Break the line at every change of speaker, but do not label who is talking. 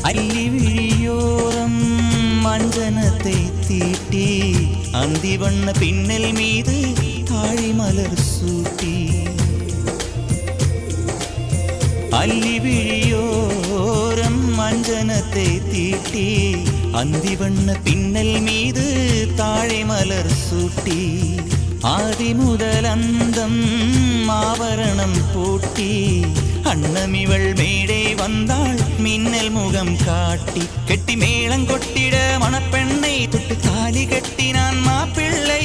அல்லி விழியோரம் மஞ்சனத்தை தீட்டி அந்தி வண்ண பின்னல் மீது தாழி மலர் சூட்டி அல்லி விழியோரம் மஞ்சனத்தை தீட்டி அந்தி வண்ண பின்னல் மீது தாழை மலர் சூட்டி ஆதி முதல் அந்தம் ஆபரணம் பூட்டி அன்னமிவள் மேடை வந்தாள் மின்னல் முகம் காட்டி கெட்டி மேளங்கொட்டிட மணப்பெண்ணை தொட்டு தாலி கட்டினான் மாப்பிள்ளை